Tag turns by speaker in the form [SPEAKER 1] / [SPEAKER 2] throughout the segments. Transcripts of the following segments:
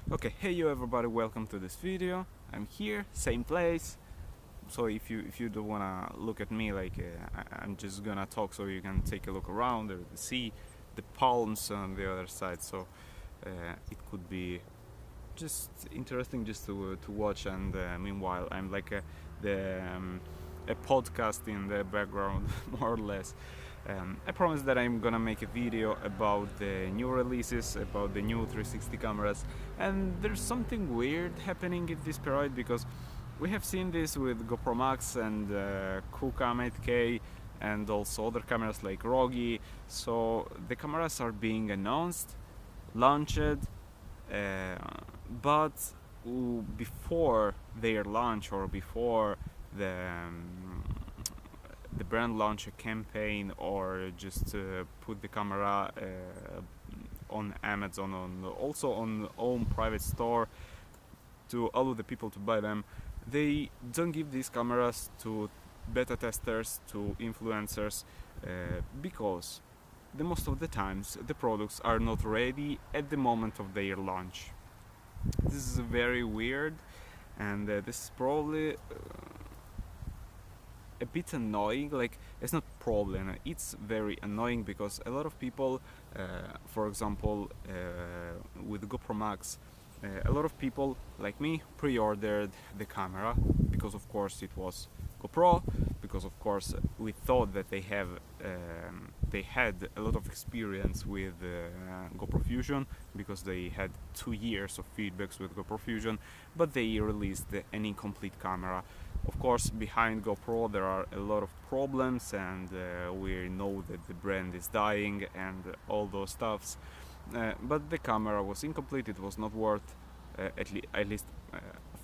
[SPEAKER 1] Okay, hey you everybody, welcome to this video. I'm here, same place. So if you don't wanna look at me like I'm just gonna talk, so you can take a look around or see the palms on the other side. So it could be just interesting just to watch. And meanwhile, I'm like a podcast in the background, more or less. I promise that I'm gonna make a video about the new releases, about the new 360 cameras, and there's something weird happening in this period because we have seen this with GoPro Max and Kucam 8K and also other cameras like Rogi. So the cameras are being announced, launched, but before their launch or before the the brand launch a campaign or just put the camera on Amazon, also on own private store to allow the people to buy them, they don't give these cameras to beta testers, to influencers, because the most of the times the products are not ready at the moment of their launch. This is very weird, and this is probably a bit annoying. Like, it's not problem, it's very annoying because a lot of people, for example, with GoPro Max, a lot of people like me pre-ordered the camera because of course it was GoPro, because of course we thought that they had a lot of experience with GoPro Fusion, because they had 2 years of feedbacks with GoPro Fusion, but they released an incomplete camera. Of course, behind GoPro there are a lot of problems, and we know that the brand is dying and all those stuffs. But the camera was incomplete. It was not worth, at least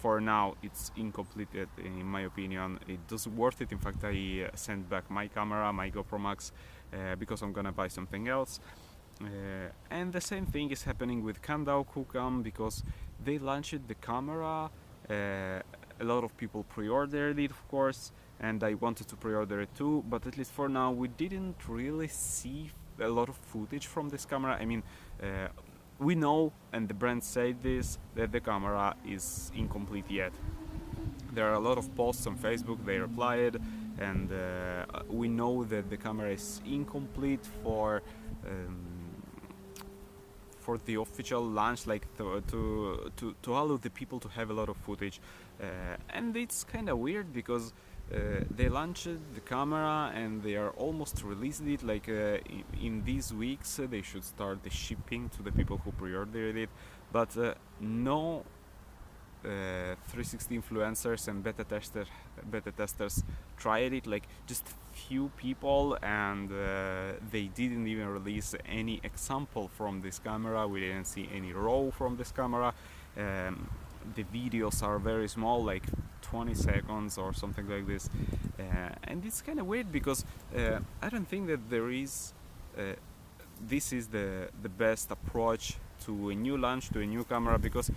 [SPEAKER 1] for now, it's incomplete in my opinion. It doesn't worth it. In fact, I sent back my camera, my GoPro Max, because I'm gonna buy something else. And the same thing is happening with Kandao Kucam, because they launched the camera. A lot of people pre-ordered it, of course, and I wanted to pre-order it too, but at least for now we didn't really see a lot of footage from this camera. I mean, we know, and the brand said this, that the camera is incomplete yet. There are a lot of posts on Facebook, they replied, and we know that the camera is incomplete for the official launch, like to allow the people to have a lot of footage. And it's kind of weird because they launched the camera and they are almost released it, like in these weeks they should start the shipping to the people who pre-ordered it, but no 360 influencers and beta testers tried it, like just few people, and they didn't even release any example from this camera. We didn't see any raw from this camera. The videos are very small, like 20 seconds or something like this, and it's kind of weird because I don't think that there is this is the best approach to a new launch, to a new camera, because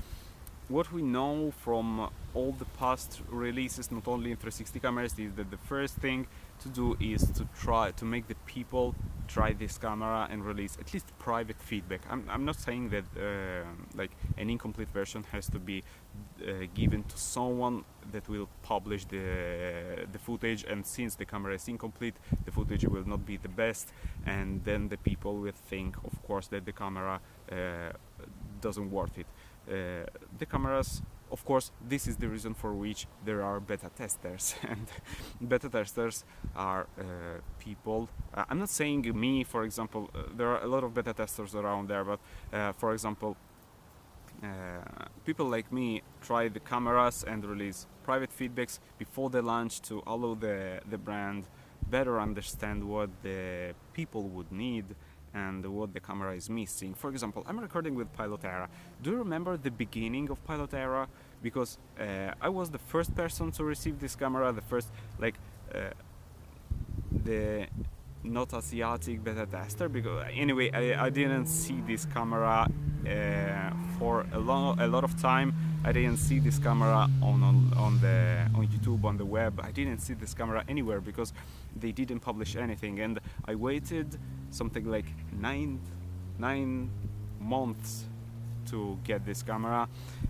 [SPEAKER 1] what we know from all the past releases, not only in 360 cameras, is that the first thing to do is to try to make the people try this camera and release at least private feedback. I'm not saying that like an incomplete version has to be given to someone that will publish the footage, and since the camera is incomplete, the footage will not be the best, and then the people will think, of course, that the camera doesn't worth it. The cameras, of course, this is the reason for which there are beta testers, and beta testers are people. I'm not saying me, for example. There are a lot of beta testers around there, but for example, people like me try the cameras and release private feedbacks before the launch to allow the brand better understand what the people would need and what the camera is missing. For example, I'm recording with Pilot Era. Do you remember the beginning of Pilot Era? Because I was the first person to receive this camera, the first, like, the not Asiatic beta tester, because anyway, I didn't see this camera for a lot of time. I didn't see this camera on YouTube, on the web. I didn't see this camera anywhere because they didn't publish anything, and I waited something like nine months to get this camera,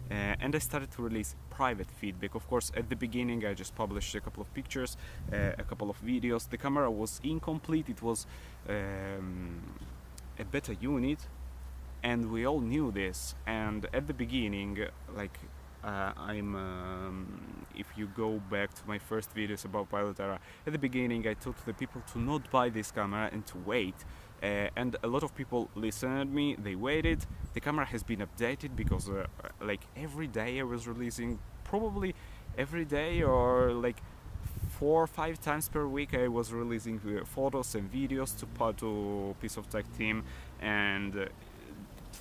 [SPEAKER 1] and I started to release private feedback. Of course, at the beginning I just published a couple of pictures, a couple of videos. The camera was incomplete, it was a beta unit, and we all knew this. And at the beginning, like if you go back to my first videos about Pilot Era, at the beginning I told the people to not buy this camera and to wait. And a lot of people listened to me, they waited. The camera has been updated because like every day I was releasing, probably every day or like 4 or 5 times per week I was releasing photos and videos to Piece of Tech team. And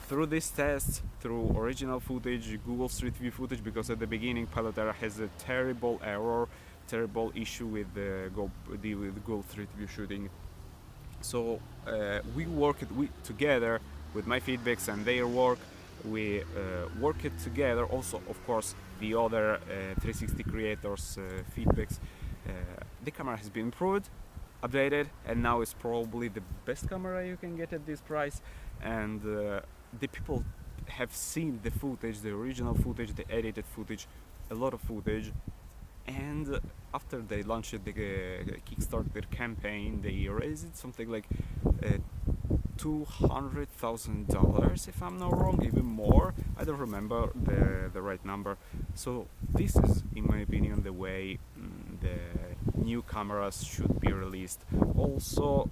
[SPEAKER 1] through this test, through original footage, Google Street View footage, because at the beginning Pilot Era has a terrible error, terrible issue with Google Street View shooting. So we worked together with my feedbacks and their work. We worked together. Also, of course, the other 360 creators' feedbacks. The camera has been improved, updated, and now it's probably the best camera you can get at this price. And the people have seen the footage, the original footage, the edited footage, a lot of footage. And after they launched the Kickstarter campaign, they raised something like $200,000, if I'm not wrong, even more. I don't remember the right number. So this is, in my opinion, the way the new cameras should be released. Also,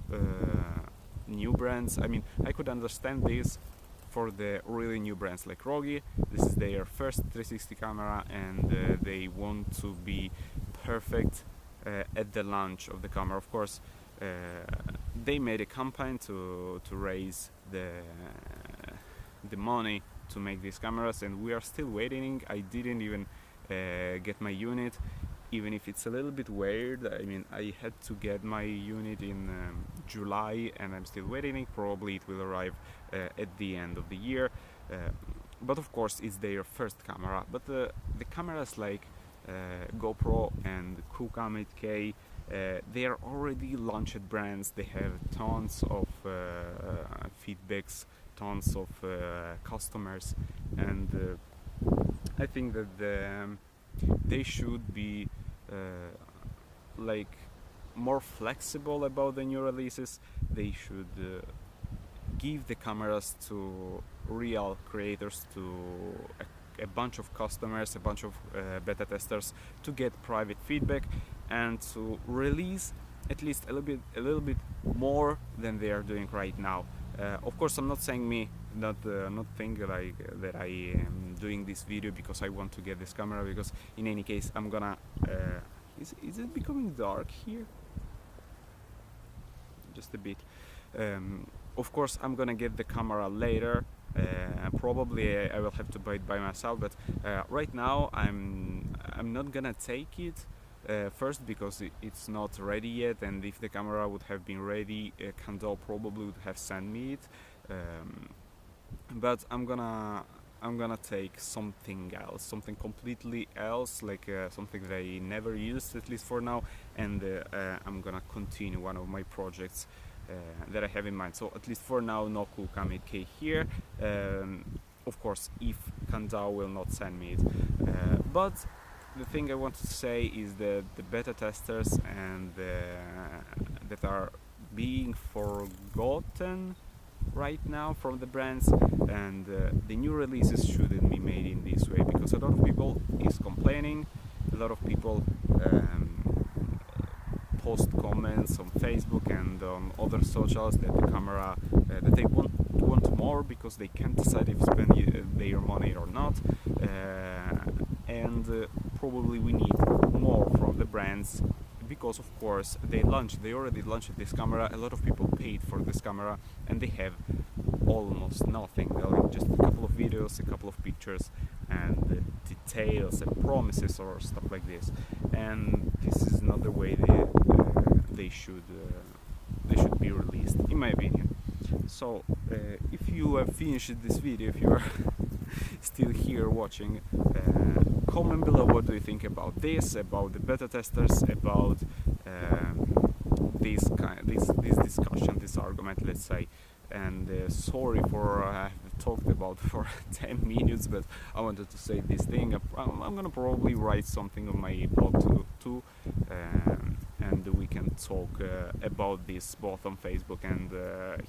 [SPEAKER 1] new brands. I mean, I could understand this for the really new brands like Rogi. This is their first 360 camera, and they want to be perfect at the launch of the camera. Of course, they made a campaign to raise the money to make these cameras, and we are still waiting. I didn't even get my unit, even if it's a little bit weird. I mean, I had to get my unit in July, and I'm still waiting. Probably it will arrive at the end of the year. But of course, it's their first camera. But the cameras like GoPro and Kucam 8K, they are already launched brands. They have tons of feedbacks, tons of customers, and I think that they should be like more flexible about the new releases. They should give the cameras to real creators, to a bunch of customers, a bunch of beta testers, to get private feedback and to release at least a little bit more than they are doing right now. Of course, I'm not saying not think like that I am doing this video because I want to get this camera, because in any case I'm gonna is it becoming dark here? Just a bit. Of course, I'm gonna get the camera later. Probably I will have to buy it by myself, but right now I'm not gonna take it first because it's not ready yet, and if the camera would have been ready, Kandal probably would have sent me it. But I'm gonna take something else, something completely else, like something that I never used, at least for now, and I'm gonna continue one of my projects that I have in mind. So at least for now, no Kucam 8K here. Of course, if Kandal will not send me it. But the thing I want to say is that the beta testers and that are being forgotten right now from the brands, and the new releases shouldn't be made in this way, because a lot of people is complaining, a lot of people post comments on Facebook and on other socials that the camera that they want more because they can't decide if spend their money or not, and probably we need more from the brands, because of course they already launched this camera. A lot of people paid for this camera and they have almost nothing, just a couple of videos, a couple of pictures, and details and promises or stuff like this. And this is not the way they should be released, in my opinion. So if you have finished this video, if you are still here watching, comment below what do you think about this, about the beta testers, about this discussion, this argument, let's say. And sorry for talked about for 10 minutes, but I wanted to say this thing. I'm gonna probably write something on my blog too, and we can talk about this both on Facebook and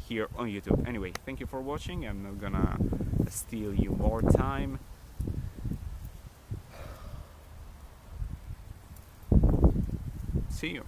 [SPEAKER 1] here on YouTube. Anyway, thank you for watching. I'm not gonna steal you more time. See you.